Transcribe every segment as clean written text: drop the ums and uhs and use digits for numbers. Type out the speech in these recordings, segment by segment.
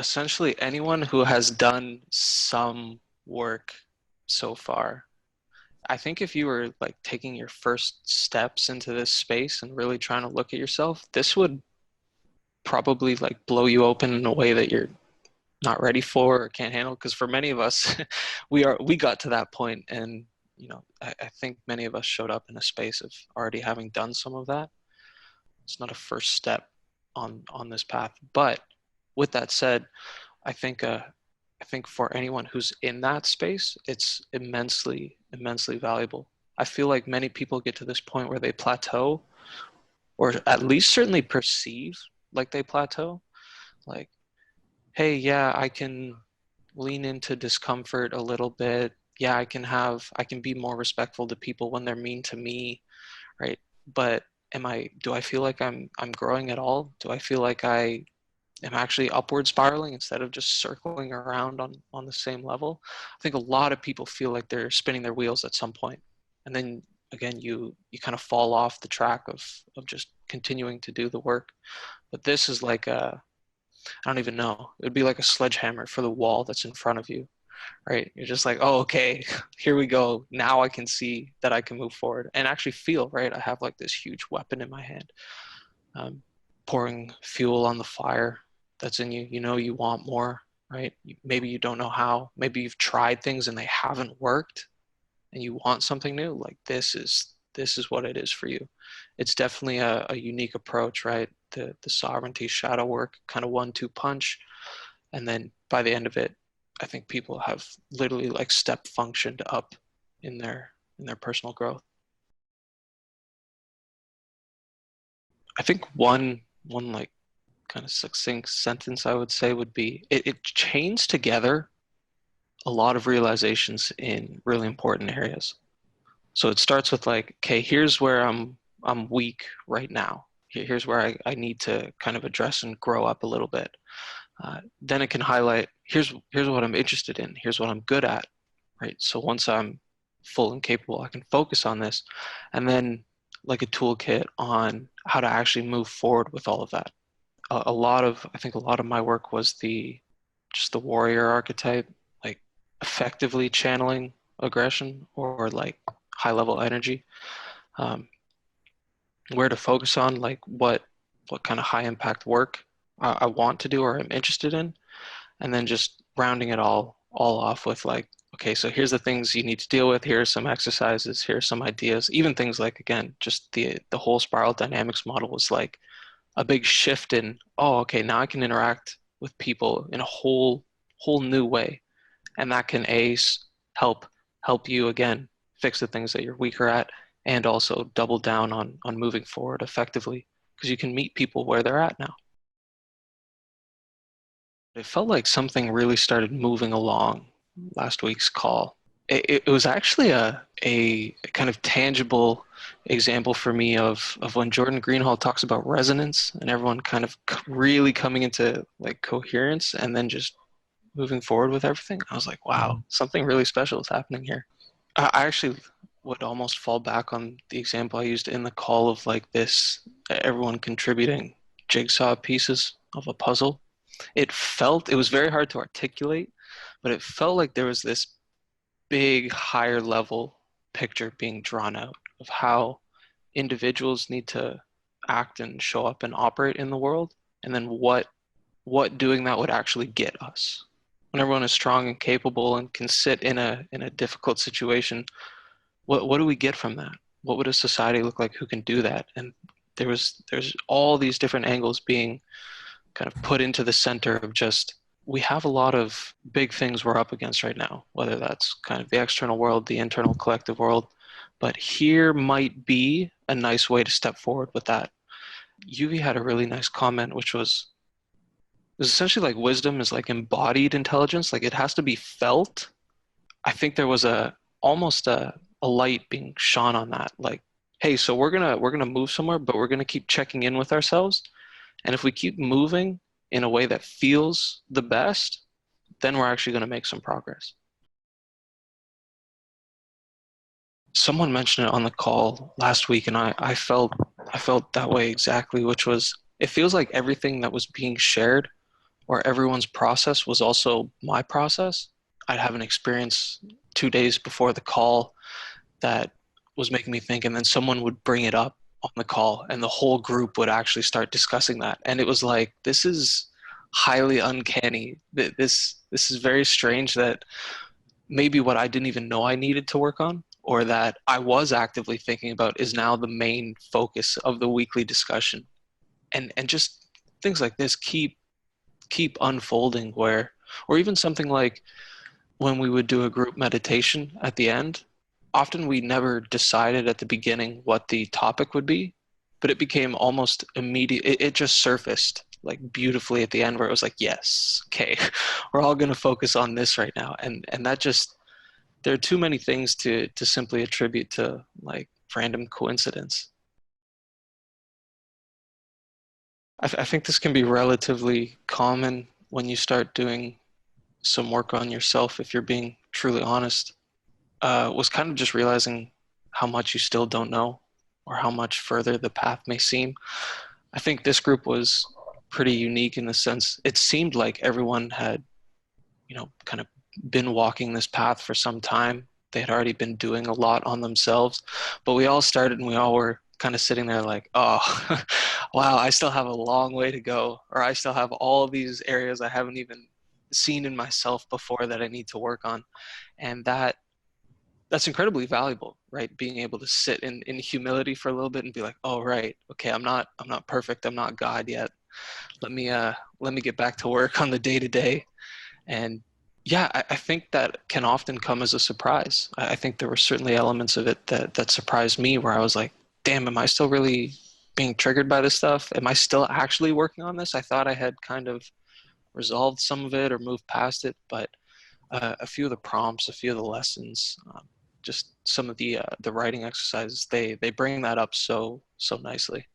Essentially anyone who has done some work so far. I think if you were like taking your first steps into this space and really trying to look at yourself, this would probably like blow you open in a way that you're not ready for or can't handle. Because for many of us, we got to that point, and I think many of us showed up in a space of already having done some of that. It's not a first step on this path, but with that said, I think uh, I think for anyone who's in that space, it's immensely valuable. I feel like many people get to this point where they plateau, or at least certainly perceive like they plateau. Like, hey, yeah, I can lean into discomfort a little bit. Yeah, I can be more respectful to people when they're mean to me, right? But do I feel like I'm growing at all? Do I feel like I am actually upward spiraling instead of just circling around on the same level? I think a lot of people feel like they're spinning their wheels at some point, and then again you kind of fall off the track of just continuing to do the work. But this is like a, I don't even know. It would be like a sledgehammer for the wall that's in front of you, right? You're just like, oh, okay, here we go. Now I can see that I can move forward and actually feel, right? I have like this huge weapon in my hand, um, pouring fuel on the fire that's in you. You know, you want more, right? Maybe you don't know how. Maybe you've tried things and they haven't worked, and you want something new. Like this is what it is for you. It's definitely a unique approach, right? The sovereignty shadow work kind of 1-2 punch, and then by the end of it, I think people have literally like step functioned up in their personal growth. I think one like kind of succinct sentence I would say would be it chains together a lot of realizations in really important areas. So it starts with like, okay, here's where I'm weak right now. Here's where I need to kind of address and grow up a little bit. Then it can highlight, here's what I'm interested in. Here's what I'm good at, right? So once I'm full and capable, I can focus on this, and then like a toolkit on how to actually move forward with all of that. I think a lot of my work was just the warrior archetype, like effectively channeling aggression or like high level energy, um, where to focus on, like what kind of high impact work I want to do or I'm interested in, and then just rounding it all off with like, okay, so here's the things you need to deal with. Here are some exercises. Here are some ideas. Even things like, again, just the whole spiral dynamics model was like a big shift in, oh, okay, now I can interact with people in a whole new way, and that can help help you again fix the things that you're weaker at, and also double down on moving forward effectively because you can meet people where they're at now. It felt like something really started moving along last week's call. It was actually a kind of tangible example for me of when Jordan Greenhall talks about resonance and everyone kind of really coming into like coherence and then just moving forward with everything. I was like, wow, something really special is happening here. I actually would almost fall back on the example I used in the call of like this, everyone contributing jigsaw pieces of a puzzle. It was very hard to articulate, but it felt like there was this big higher level picture being drawn out of how individuals need to act and show up and operate in the world, and then what doing that would actually get us. When everyone is strong and capable and can sit in a difficult situation, what do we get from that? What would a society look like who can do that? And there's all these different angles being kind of put into the center of just, we have a lot of big things we're up against right now, whether that's kind of the external world, the internal collective world. But here might be a nice way to step forward with that. Yuvi had a really nice comment, which was, it was essentially like wisdom is like embodied intelligence, like it has to be felt. I think there was almost a light being shone on that. Like, hey, so we're gonna move somewhere, but we're gonna keep checking in with ourselves. And if we keep moving in a way that feels the best, then we're actually gonna make some progress. Someone mentioned it on the call last week, and I felt that way exactly, which was it feels like everything that was being shared where everyone's process was also my process. I'd have an experience 2 days before the call that was making me think, and then someone would bring it up on the call, and the whole group would actually start discussing that. And it was like, this is highly uncanny. This is very strange that maybe what I didn't even know I needed to work on, or that I was actively thinking about, is now the main focus of the weekly discussion. And just things like this keep unfolding, where, or even something like when we would do a group meditation at the end, often we never decided at the beginning what the topic would be, but it became almost immediate. It just surfaced like beautifully at the end, where it was like, yes, okay, we're all going to focus on this right now. And that just, there are too many things to simply attribute to like random coincidence. I think this can be relatively common when you start doing some work on yourself, if you're being truly honest. Was kind of just realizing how much you still don't know, or how much further the path may seem. I think this group was pretty unique in the sense it seemed like everyone had, kind of been walking this path for some time. They had already been doing a lot on themselves, but we all started and we all were kind of sitting there like, oh, wow, I still have a long way to go, or I still have all of these areas I haven't even seen in myself before that I need to work on. And that's incredibly valuable, right? Being able to sit in humility for a little bit and be like, oh, right, okay, I'm not perfect, I'm not God yet. Let me get back to work on the day to day. And yeah, I think that can often come as a surprise. I think there were certainly elements of it that surprised me, where I was like, damn, am I still really being triggered by this stuff? Am I still actually working on this? I thought I had kind of resolved some of it or moved past it, but a few of the prompts, a few of the lessons, just some of the writing exercises, they bring that up so nicely.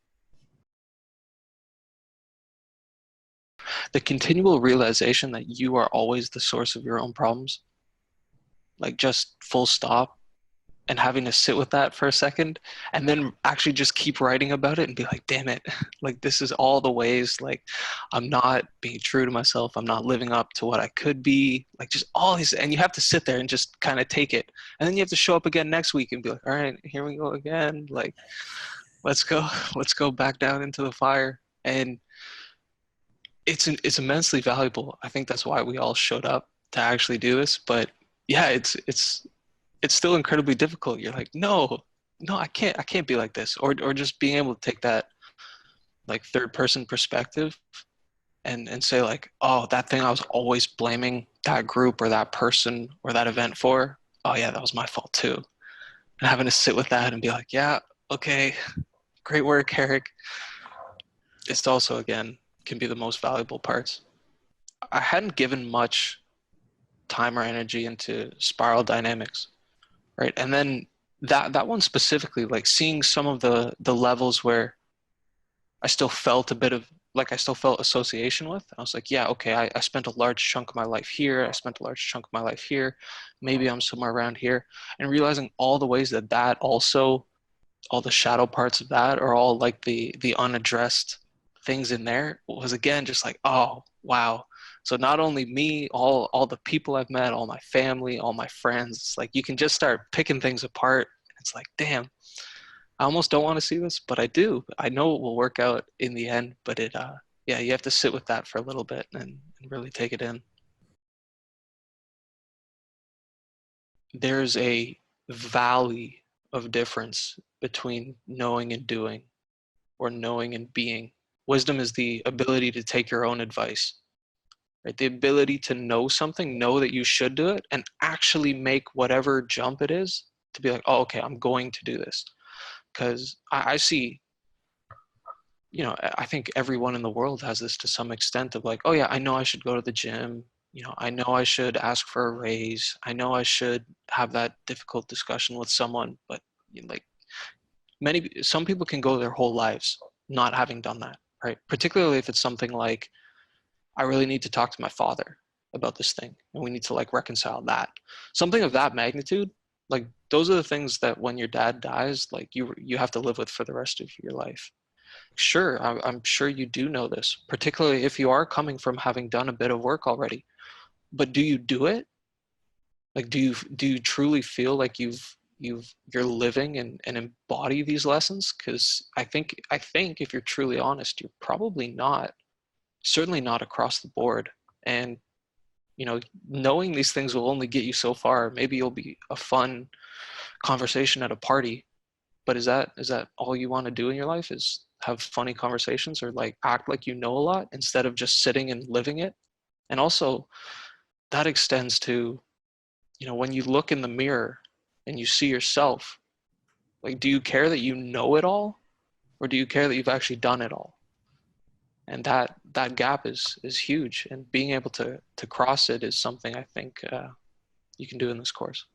The continual realization that you are always the source of your own problems, like just full stop, and having to sit with that for a second, and then actually just keep writing about it and be like, damn it, like this is all the ways like I'm not being true to myself, I'm not living up to what I could be, like just all these. And you have to sit there and just kind of take it, and then you have to show up again next week and be like, all right, here we go again, like let's go let's go back down into the fire. And it's immensely valuable. I think that's why we all showed up to actually do this. But yeah, it's still incredibly difficult. You're like, no, I can't be like this. Or just being able to take that like third person perspective and say like, oh, that thing I was always blaming that group or that person or that event for, oh yeah, that was my fault too. And having to sit with that and be like, yeah, okay, great work, Eric. It's also, again, can be the most valuable parts. I hadn't given much time or energy into spiral dynamics, right? And then that one specifically, like seeing some of the levels where I still felt a bit of, like I still felt association with. I was like, yeah, okay, I spent a large chunk of my life here. I spent a large chunk of my life here. Maybe I'm somewhere around here. And realizing all the ways that also, all the shadow parts of that are all like the unaddressed things in there, was again just like, oh wow. So not only me, all the people I've met, all my family, all my friends, it's like you can just start picking things apart. It's like, damn, I almost don't want to see this, but I do. I know it will work out in the end, but yeah, you have to sit with that for a little bit and really take it in. There's a valley of difference between knowing and doing, or knowing and being. Wisdom is the ability to take your own advice, right? The ability to know something, know that you should do it, and actually make whatever jump it is to be like, oh, okay, I'm going to do this. Because I see, I think everyone in the world has this to some extent of like, oh yeah, I know I should go to the gym. I know I should ask for a raise. I know I should have that difficult discussion with someone, but like some people can go their whole lives not having done that, right? Particularly if it's something like, I really need to talk to my father about this thing and we need to like reconcile that. Something of that magnitude, like those are the things that when your dad dies, like you have to live with for the rest of your life. sure, I'm sure you do know this, particularly if you are coming from having done a bit of work already. But do you do it? Like, do you truly feel like you're living and embody these lessons? Because I think if you're truly honest, you're probably not. Certainly not across the board. And knowing these things will only get you so far. Maybe you'll be a fun conversation at a party, but is that all you want to do in your life? Is have funny conversations or like act like you know a lot instead of just sitting and living it? And also that extends to, when you look in the mirror and you see yourself, like, do you care that you know it all, or do you care that you've actually done it all? And that gap is huge, and being able to cross it is something I think you can do in this course.